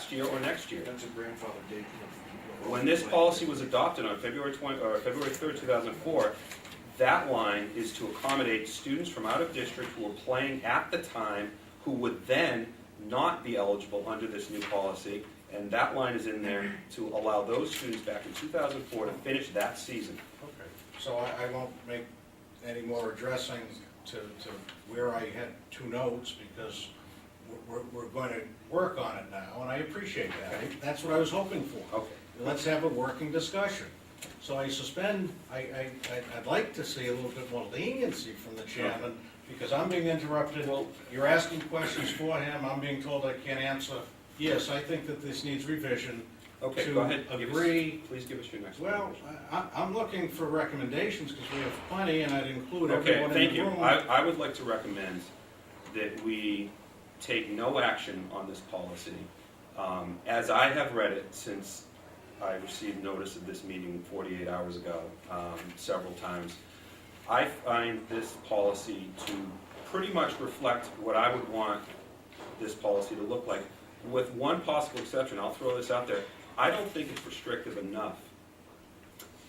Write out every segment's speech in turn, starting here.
last year or next year. That's a grandfather date. When this policy was adopted on February 3rd, 2004, that line is to accommodate students from out of district who were playing at the time who would then not be eligible under this new policy, and that line is in there to allow those students back in 2004 to finish that season. Okay, so I won't make any more addressing to where I had two notes, because we're going to work on it now, and I appreciate that. Okay. That's what I was hoping for. Okay. Let's have a working discussion. So I suspend, I'd like to see a little bit more leniency from the chairman, because I'm being interrupted. Well, You're asking questions for him, I'm being told I can't answer. Yes, I think that this needs revision. Okay, To go ahead. agree. Please give us your next Well, recommendation. I'm looking for recommendations, because we have plenty, and I'd include Okay, everyone in thank the you. room. I would like to recommend that we take no action on this policy. As I have read it since I received notice of this meeting 48 hours ago, several times, I find this policy to pretty much reflect what I would want this policy to look like. With one possible exception, I'll throw this out there, I don't think it's restrictive enough.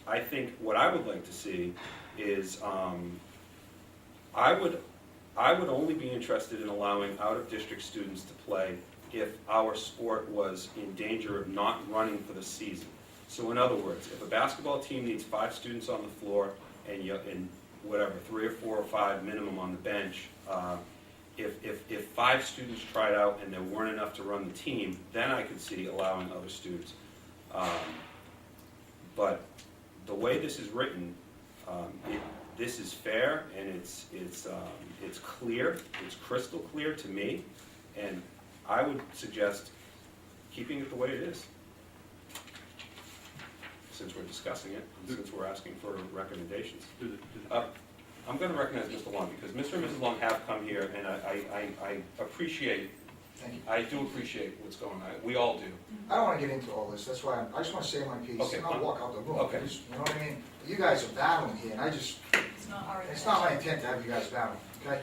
I think what I would like to see is, I would only be interested in allowing out-of-district students to play if our sport was in danger of not running for the season. So in other words, if a basketball team needs 5 students on the floor and whatever, 3 or 4 or 5 minimum on the bench, if 5 students tried out and there weren't enough to run the team, then I could see allowing other students. But the way this is written, this is fair, and it's clear, it's crystal clear to me, and I would suggest keeping it the way it is, since we're discussing it, and since we're asking for recommendations. I'm going to recognize Mr. Long, because Mr. and Mrs. Long have come here, and I appreciate, Thank you. I do appreciate what's going on. We all do. I don't want to get into all this, that's why I just want to say my piece, Okay. and I'll walk out the room. Okay. You know what I mean? You guys are battling here, and it's not my intent to have you guys battle, okay?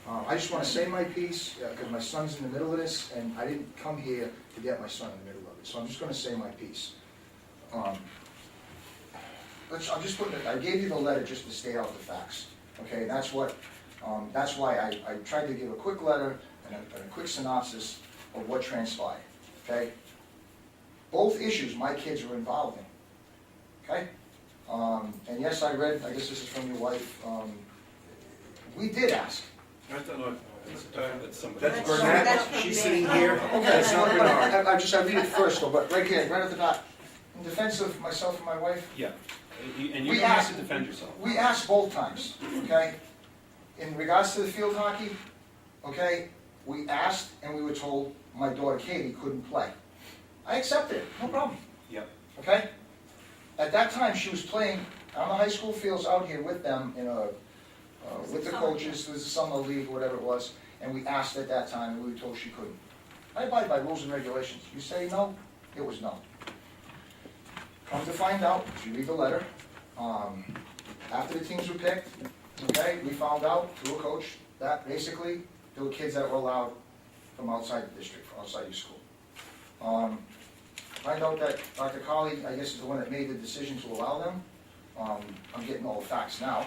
I just want to say my piece, because my son's in the middle of this, and I didn't come here to get my son in the middle of it, so I'm just going to say my piece. I'm just putting it, I gave you the letter just to state out the facts, okay? That's why I tried to give a quick letter and a quick synopsis of what transpired, okay? Both issues my kids were involved in, okay? And yes, I read, I guess this is from your wife, we did ask. That's not, That's somebody. that's That's Burnett, she's sitting here. Okay, That's not Bernard. I read it first, though, but right here, right at the top, in defense of myself and my wife, Yeah, and you We don't have asked- to defend yourself. we asked both times, okay? In regards to the field hockey, okay, we asked and we were told my daughter Katie couldn't play. I accepted it, no problem, Yep. okay? At that time, she was playing on the high school fields out here with them in a, with the coaches, it was a summer league, whatever it was, and we asked at that time and we were told she couldn't. I abide by rules and regulations. You say no, it was no. Come to find out, if you read the letter, after the teams were picked, okay, we found out through a coach that basically there were kids that were allowed from outside the district, from outside your school. Find out that Dr. Colley, I guess, is the one that made the decision to allow them. I'm getting all the facts now.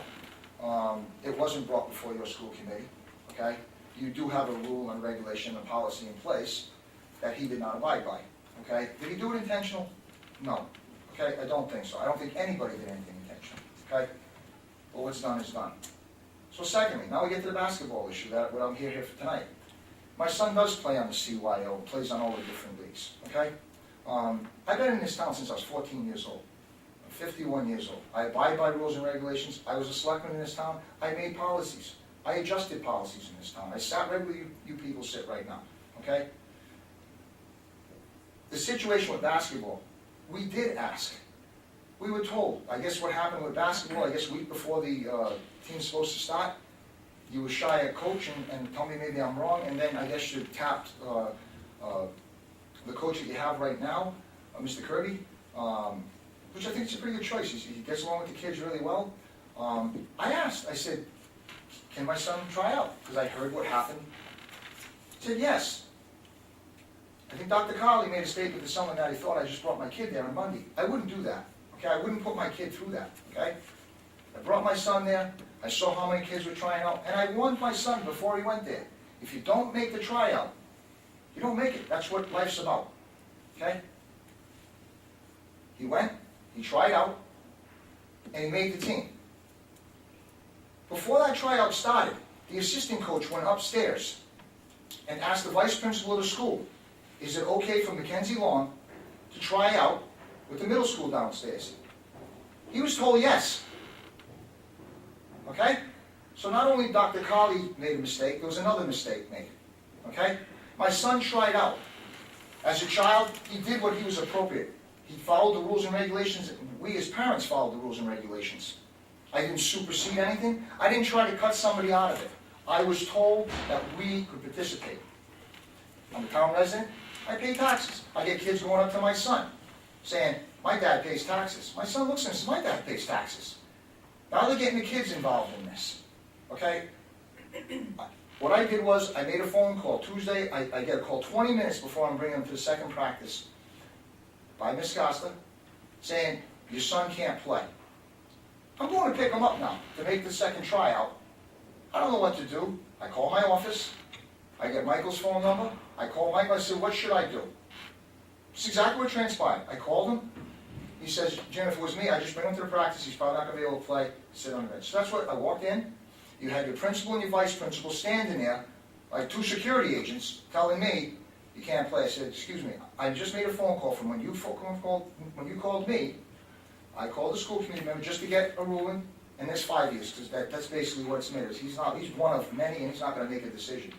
It wasn't brought before your school committee, okay? You do have a rule and regulation and policy in place that he did not abide by, okay? Did he do it intentional? No, okay, I don't think so. I don't think anybody did anything intentional, okay? But what's done is done. So secondly, now we get to the basketball issue, that what I'm here for tonight. My son does play on the CYO, plays on all the different leagues, okay? I've been in this town since I was 14 years old. I'm 51 years old. I abide by rules and regulations. I was a selectman in this town. I made policies. I adjusted policies in this town. I sat right where you people sit right now, okay? The situation with basketball, we did ask. We were told, I guess what happened with basketball, I guess a week before the team's supposed to start, you were shy at coach and tell me maybe I'm wrong, and then I guess you tapped the coach that you have right now, Mr. Kirby, which I think is a pretty good choice. He gets along with the kids really well. I asked, I said, can my son try out? Because I heard what happened. He said yes. I think Dr. Carley made a statement to someone that he thought I just brought my kid there on Monday. I wouldn't do that, okay? I wouldn't put my kid through that, okay? I brought my son there, I saw how many kids were trying out, and I warned my son before he went there. If you don't make the tryout, you don't make it. That's what life's about, okay? He went, he tried out, and he made the team. Before that tryout started, the assistant coach went upstairs and asked the vice principal of the school, is it okay for Mackenzie Long to try out with the middle school downstairs? He was told yes. Okay? So not only Dr. Carley made a mistake, there was another mistake made. Okay? My son tried out. As a child, he did what he was appropriate. He followed the rules and regulations. We as parents followed the rules and regulations. I didn't supersede anything. I didn't try to cut somebody out of it. I was told that we could participate. I'm a town resident. I pay taxes. I get kids going up to my son saying, my dad pays taxes. My son looks at me and says, my dad pays taxes. Now they're getting the kids involved in this. Okay? What I did was I made a phone call. Tuesday, I get a call 20 minutes before I'm bringing him to the second practice by Miss Costa saying, your son can't play. I'm going to pick him up now to make the second tryout. I don't know what to do. I call my office. I get Michael's phone number. I call Michael. I said, what should I do? It's exactly what transpired. I called him. He says, Jim, if it was me, I'd just bring him to the practice. He's probably not going to be able to play. Sit on the bench. So that's what I walked in. You had your principal and your vice principal standing there, like two security agents, telling me, you can't play. I said, excuse me, I just made a phone call from when you called me. I called the school committee member just to get a ruling, and there's 5 years, because that's basically what it's made. He's one of many, and he's not going to make a decision.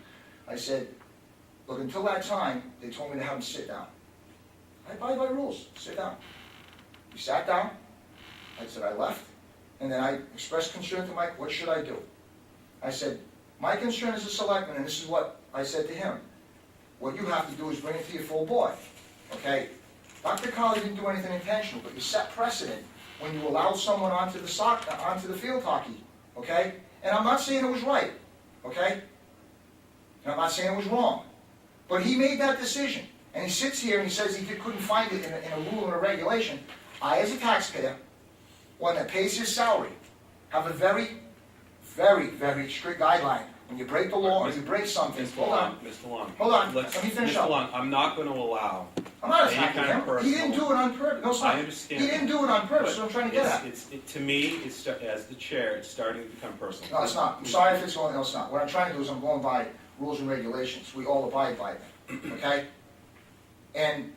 I said, look, until that time, they told me to have him sit down. I abide by rules, sit down. He sat down. I said, I left, and then I expressed concern to Mike, what should I do? I said, my concern as a selectman, and this is what I said to him, what you have to do is bring it to your full board, okay? Dr. Colley didn't do anything intentional, but you set precedent when you allow someone onto the field hockey, okay? And I'm not saying it was right, okay? And I'm not saying it was wrong. But he made that decision. And he sits here and he says he couldn't find it in a rule and a regulation. I, as a taxpayer, one that pays his salary, have a very, very, very strict guideline. When you break the law or you break something, Mr. Long, Mr. Long. Hold on, let me finish up. Mr. Long, I'm not going to allow I'm not any attacking kind of him. personal. He didn't do it on purpose. No, I understand. He didn't do it on purpose, so I'm trying to get at. To me, as the chair, it's starting to become personal. No, it's not. I'm sorry if it's going, no, it's not. What I'm trying to do is I'm going by rules and regulations. We all abide by them, okay? And